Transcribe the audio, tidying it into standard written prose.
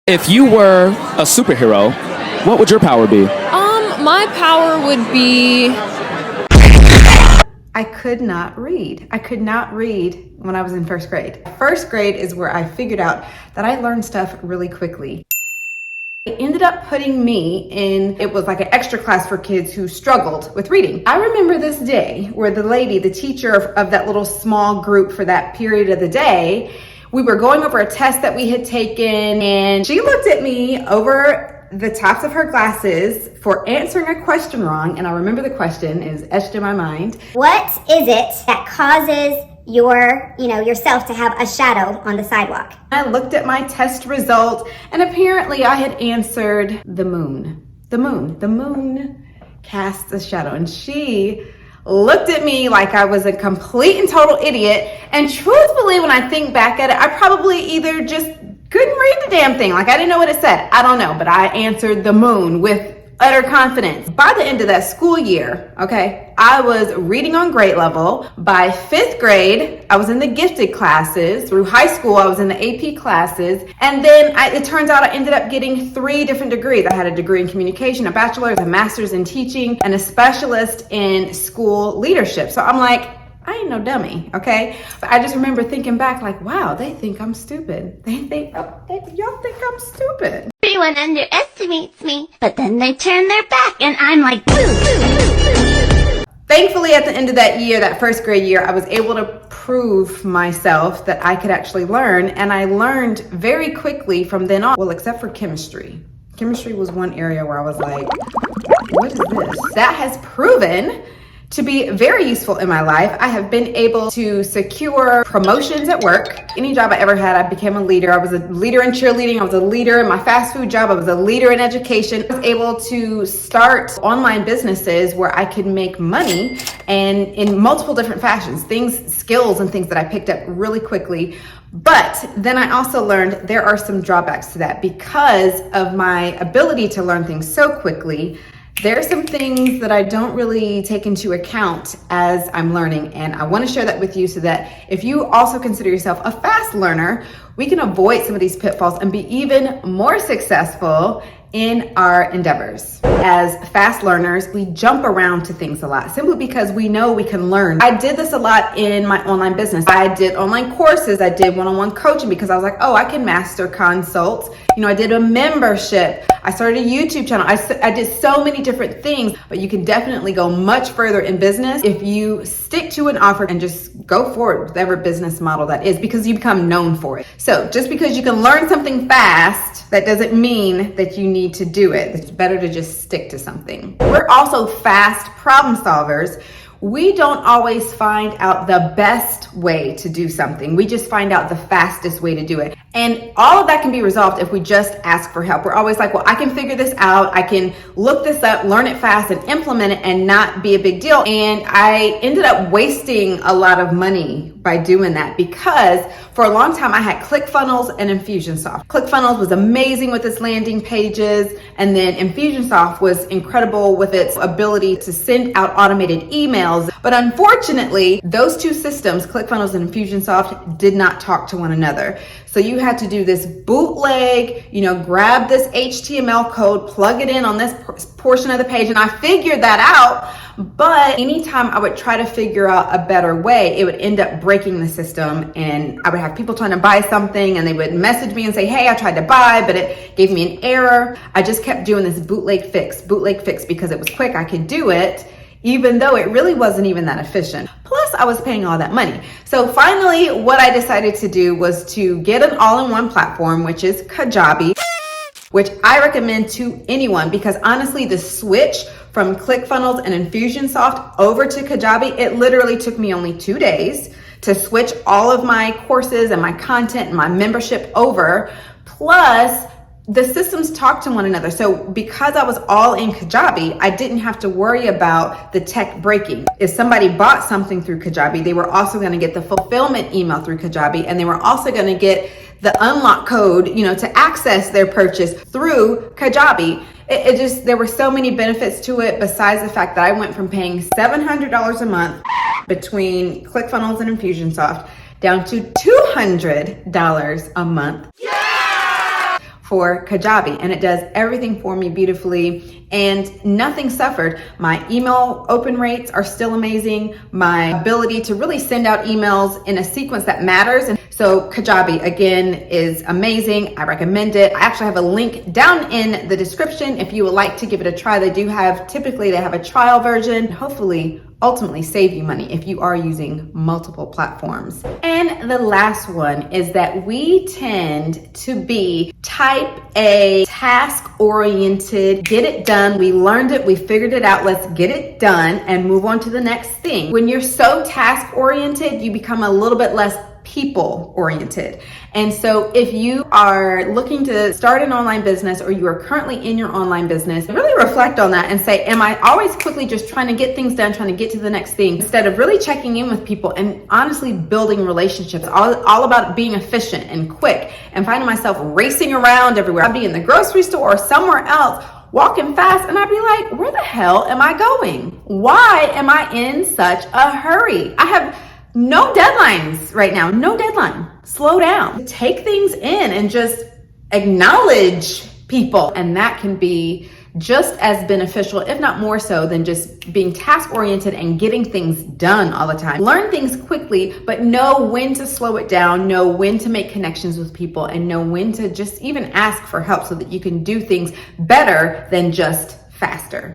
If you were a superhero, what would your power be? My power would be... I could not read. I could not read when I was in first grade. First grade is where I figured out that I learned stuff really quickly. It ended up putting me in, it was like an extra class for kids who struggled with reading. I remember this day where the lady, the teacher of that little small group for that period of the day, we were going over a test that we had taken, and she looked at me over the tops of her glasses for answering a question wrong. And I remember the question is etched in my mind. What is it that causes yourself to have a shadow on the sidewalk? I looked at my test result, and apparently I had answered the moon. The moon casts a shadow. And she looked at me like I was a complete and total idiot. And truthfully, when I think back at it, I probably either just couldn't read the damn thing. Like I didn't know what it said. I don't know, but I answered the moon with utter confidence. By the end of that school year, okay, I was reading on grade level. By 5th grade, I was in the gifted classes. Through high school, I was in the AP classes. And then it turns out I ended up getting 3 different degrees. I had a degree in communication, a bachelor's, a master's in teaching, and a specialist in school leadership. So I'm like, I ain't no dummy, okay? But I just remember thinking back like, wow, they think I'm stupid. Y'all think I'm stupid. Everyone underestimates me, but then they turn their back and I'm like, boo. Thankfully, at the end of that year, that first grade year, I was able to prove myself that I could actually learn. And I learned very quickly from then on, well, except for chemistry. Chemistry was one area where I was like, what is this? That has proven to be very useful in my life. I have been able to secure promotions at work. Any job I ever had, I became a leader. I was a leader in cheerleading. I was a leader in my fast food job. I was a leader in education. I was able to start online businesses where I could make money and in multiple different fashions, skills and things that I picked up really quickly. But then I also learned there are some drawbacks to that because of my ability to learn things so quickly. There are some things that I don't really take into account as I'm learning, and I want to share that with you so that if you also consider yourself a fast learner, we can avoid some of these pitfalls and be even more successful in our endeavors. As fast learners, we jump around to things a lot simply because we know we can learn. I did this a lot in my online business. I did online courses. I did one-on-one coaching because I was like, oh, I can master consult. I did a membership. I started a YouTube channel. I did so many different things, but you can definitely go much further in business if you stick to an offer and just go for it, whatever business model that is, because you become known for it. So just because you can learn something fast, that doesn't mean that you need to do it. It's better to just stick to something. We're also fast problem solvers. We don't always find out the best way to do something. We just find out the fastest way to do it. And all of that can be resolved if we just ask for help. We're always like, well, I can figure this out. I can look this up, learn it fast, and implement it and not be a big deal. And I ended up wasting a lot of money by doing that because for a long time I had ClickFunnels and Infusionsoft. ClickFunnels was amazing with its landing pages, and then Infusionsoft was incredible with its ability to send out automated emails. But unfortunately, those two systems, ClickFunnels and Infusionsoft, did not talk to one another. So you had to do this bootleg, grab this HTML code, plug it in on this portion of the page, and I figured that out. But anytime I would try to figure out a better way, it would end up breaking the system, and I would have people trying to buy something and they would message me and say, hey, I tried to buy, but it gave me an error. I just kept doing this bootleg fix because it was quick. I could do it, even though it really wasn't even that efficient. Plus, I was paying all that money. So finally, what I decided to do was to get an all-in-one platform, which is Kajabi, which I recommend to anyone because honestly, the switch from ClickFunnels and Infusionsoft over to Kajabi, it literally took me only 2 days to switch all of my courses and my content and my membership over. Plus, the systems talk to one another. So because I was all in Kajabi, I didn't have to worry about the tech breaking. If somebody bought something through Kajabi, they were also going to get the fulfillment email through Kajabi, and they were also going to get the unlock code, to access their purchase through Kajabi. There were so many benefits to it besides the fact that I went from paying $700 a month between ClickFunnels and Infusionsoft down to $200 a month for Kajabi, and it does everything for me beautifully, and nothing suffered. My email open rates are still amazing. My ability to really send out emails in a sequence that matters. And so Kajabi, again, is amazing. I recommend it. I actually have a link down in the description if you would like to give it a try. Typically they have a trial version, hopefully ultimately save you money if you are using multiple platforms. And the last one is that we tend to be type A, task-oriented, get it done. We learned it, we figured it out, let's get it done and move on to the next thing. When you're so task-oriented, you become a little bit less people oriented. And so if you are looking to start an online business, or you are currently in your online business, really reflect on that and say, am I always quickly just trying to get things done, trying to get to the next thing, instead of really checking in with people and honestly building relationships, all about being efficient and quick, and finding myself racing around everywhere. I'd be in the grocery store or somewhere else walking fast, and I'd be like, where the hell am I going? Why am I in such a hurry? I have no deadlines right now, no deadline. Slow down, take things in and just acknowledge people. And that can be just as beneficial, if not more so, than just being task oriented and getting things done all the time. Learn things quickly, but know when to slow it down, know when to make connections with people, and know when to just even ask for help so that you can do things better than just faster.